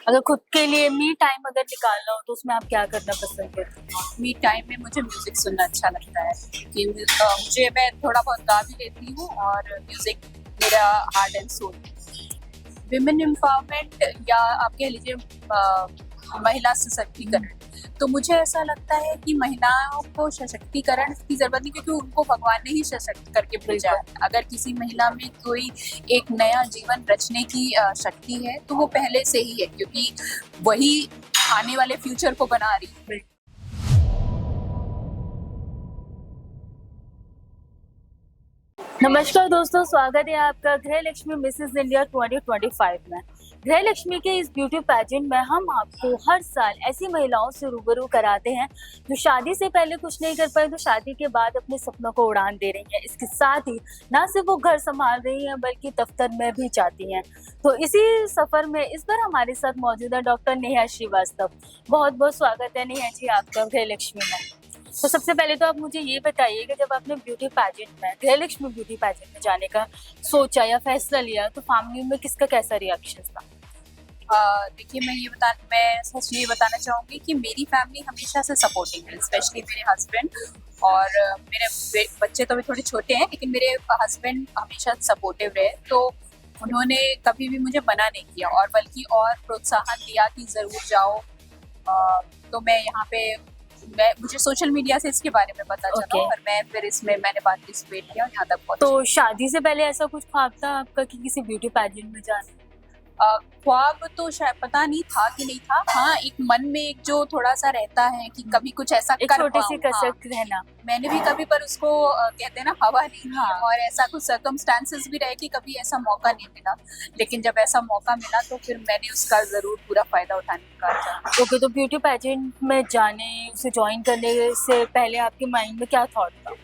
अगर खुद के लिए मी टाइम अगर निकालना हो तो उसमें आप क्या करना पसंद करते हैं? मी टाइम में मुझे म्यूजिक सुनना अच्छा लगता है कि मुझे मैं थोड़ा बहुत गा भी लेती हूँ और म्यूजिक मेरा heart and soul. Women empowerment या आप कह लीजिए महिला सशक्तिकरण, तो मुझे ऐसा लगता है कि महिलाओं को सशक्तिकरण की जरूरत नहीं, क्योंकि उनको भगवान ने ही सशक्त करके भेजा है। अगर किसी महिला में कोई एक नया जीवन रचने की शक्ति है तो वो पहले से ही है, क्योंकि वही आने वाले फ्यूचर को बना रही है। नमस्कार दोस्तों, स्वागत है आपका गृह लक्ष्मी मिसेस इंडिया 2025 में। गृह लक्ष्मी के इस ब्यूटी पैजेंट में हम आपको हर साल ऐसी महिलाओं से रूबरू कराते हैं जो शादी से पहले कुछ नहीं कर पाए तो शादी के बाद अपने सपनों को उड़ान दे रही हैं। इसके साथ ही ना सिर्फ वो घर संभाल रही हैं बल्कि दफ्तर में भी जाती हैं। तो इसी सफर में इस बार हमारे साथ मौजूद है डॉक्टर नेहा श्रीवास्तव। बहुत बहुत स्वागत है नेहा जी आपका गृह लक्ष्मी में। तो सबसे पहले तो आप मुझे ये बताइए कि जब आपने ब्यूटी पैजेंट में गृह लक्ष्मी ब्यूटी पैजेंट में जाने का सोचा या फैसला लिया तो फैमिली में किसका कैसा रिएक्शन था? देखिए, मैं सच ये बताना चाहूँगी कि मेरी फैमिली हमेशा से सपोर्टिंग है, स्पेशली मेरे हस्बैंड और मेरे बच्चे तो अभी थोड़े छोटे हैं, लेकिन मेरे हस्बैंड हमेशा सपोर्टिव रहे। तो उन्होंने कभी भी मुझे मना नहीं किया और बल्कि और प्रोत्साहन दिया कि ज़रूर जाओ। तो मैं यहाँ पे मुझे सोशल मीडिया से इसके बारे में पता चला और मैं फिर इसमें मैंने पार्टिसिपेट किया और यहाँ तक पहुँची। तो शादी से पहले ऐसा कुछ ख्वाब था आपका कि किसी ब्यूटी पैजेंट में जाना? ख्वाब तो शायद पता नहीं था कि नहीं था। हाँ, एक मन में एक जो थोड़ा सा रहता है कि कभी कुछ ऐसा कर पाऊं। छोटी सी कसक रहना। मैंने भी कभी पर उसको कहते हैं ना हवा नहीं दी और ऐसा कुछ सर्कमस्टांसेस भी रहे कि कभी ऐसा मौका नहीं मिला, लेकिन जब ऐसा मौका मिला तो फिर मैंने उसका जरूर पूरा फायदा उठाने का चाहा। ओके, तो ब्यूटी पैजेंट में जाने उसे ज्वाइन करने से पहले आपके माइंड में क्या थॉट था?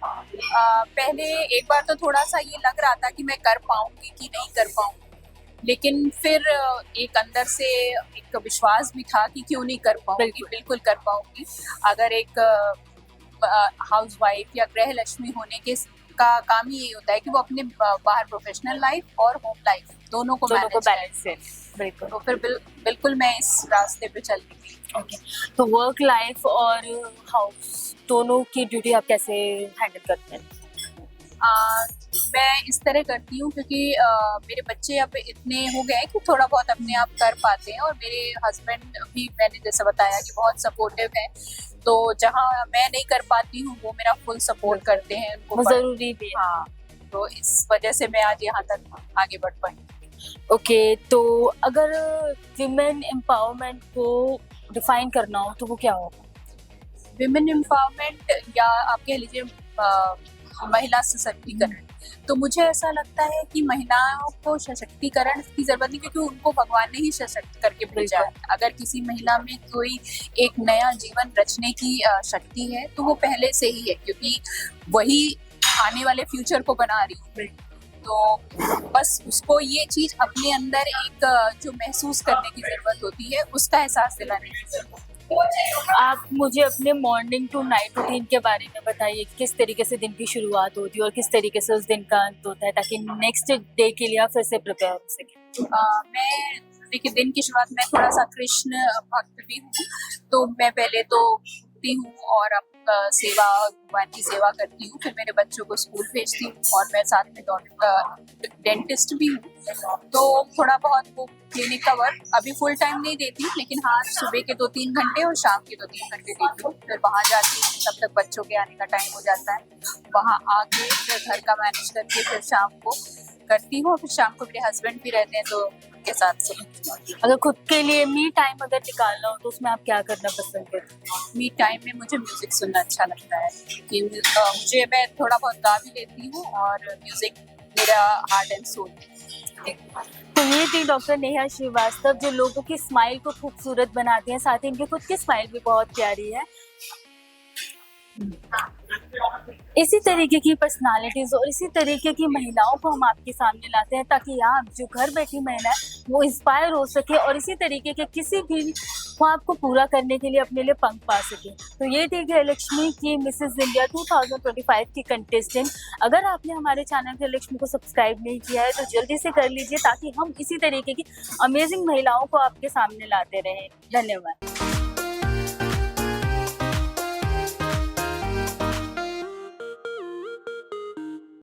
पहले एक बार तो थोड़ा सा ये लग रहा था कि मैं कर पाऊंगी कि नहीं कर पाऊंगी, लेकिन फिर एक अंदर से एक विश्वास भी था कि क्यों नहीं कर पाऊंगी, बिल्कुल कर पाऊंगी। अगर एक हाउसवाइफ या गृह लक्ष्मी होने के का काम ही यही होता है कि वो अपने बाहर प्रोफेशनल लाइफ और होम लाइफ दोनों को बैलेंस करे। बिल्कुल। तो फिर बिल्कुल मैं इस रास्ते पे चल रही थी। ओके, तो वर्क लाइफ और हाउस दोनों की ड्यूटी आप कैसे हैंडल करते हैं? मैं इस तरह करती हूँ क्योंकि मेरे बच्चे अब इतने हो गए हैं कि थोड़ा बहुत अपने आप कर पाते हैं और मेरे हस्बैंड भी मैंने जैसे बताया कि बहुत सपोर्टिव है। तो जहाँ मैं नहीं कर पाती हूँ वो मेरा फुल सपोर्ट करते हैं। वो जरूरी भी है। हाँ, तो इस वजह से मैं आज यहाँ तक आगे बढ़ पाई। ओके, तो अगर विमेन एम्पावरमेंट को डिफाइन करना हो तो वो क्या होगा? विमेन एम्पावरमेंट या आप कह लीजिए महिला सशक्तिकरण, तो मुझे ऐसा लगता है कि महिलाओं को सशक्तिकरण की जरूरत नहीं, क्योंकि उनको भगवान ने ही सशक्त करके भेजा है। अगर किसी महिला में कोई एक नया जीवन रचने की शक्ति है तो वो पहले से ही है, क्योंकि वही आने वाले फ्यूचर को बना रही है। तो बस उसको ये चीज अपने अंदर एक जो महसूस करने की जरूरत होती है उसका एहसास दिलाने की जरूरत है। आप मुझे अपने मॉर्निंग टू नाइट रूटीन के बारे में बताइए, किस तरीके से दिन की शुरुआत होती है और किस तरीके से उस दिन का अंत होता है, ताकि नेक्स्ट डे के लिए आप फिर से प्रिपेयर हो सके। मैं देखिए, दिन की शुरुआत में थोड़ा सा कृष्ण भक्त भी हूँ, तो मैं पहले तो उठती हूँ और सेवा भगवान की सेवा करती हूँ, फिर मेरे बच्चों को स्कूल भेजती हूँ और मैं साथ में डेंटिस्ट भी हूँ। तो थोड़ा बहुत वो क्लिनिक का वर्क अभी फुल टाइम नहीं देती, लेकिन हाँ सुबह के 2-3 घंटे और शाम के 2-3 घंटे देती हूँ। फिर वहाँ जाती हूँ, तब तक बच्चों के आने का टाइम हो जाता है। वहाँ आके फिर घर का मैनेज करके फिर शाम को करती हूँ। फिर शाम को मेरे हस्बैंड भी रहते हैं तो उनके साथ। अगर खुद के लिए मी टाइम अगर निकालना हो तो उसमें आप क्या करना पसंद करते हैं? मी टाइम में मुझे म्यूजिक सुनना अच्छा लगता है कि मैं थोड़ा बहुत गा भी लेती हूँ और म्यूजिक मेरा हार्ट एंड सोल। तो ये थी डॉक्टर नेहा श्रीवास्तव, जो लोगों की स्माइल को खूबसूरत बनाती हैं, साथ ही इनकी खुद की स्माइल भी बहुत प्यारी है। इसी तरीके की पर्सनालिटीज और इसी तरीके की महिलाओं को हम आपके सामने लाते हैं ताकि आप जो घर बैठी महिला है वो इंस्पायर हो सके और इसी तरीके के किसी भी वो आपको पूरा करने के लिए अपने लिए पंख पा सके। तो ये थी गृहलक्ष्मी की मिसेस इंडिया 2025 की कंटेस्टेंट। अगर आपने हमारे चैनल गृहलक्ष्मी को सब्सक्राइब नहीं किया है तो जल्दी से कर लीजिए, ताकि हम इसी तरीके की अमेजिंग महिलाओं को आपके सामने लाते रहें। धन्यवाद।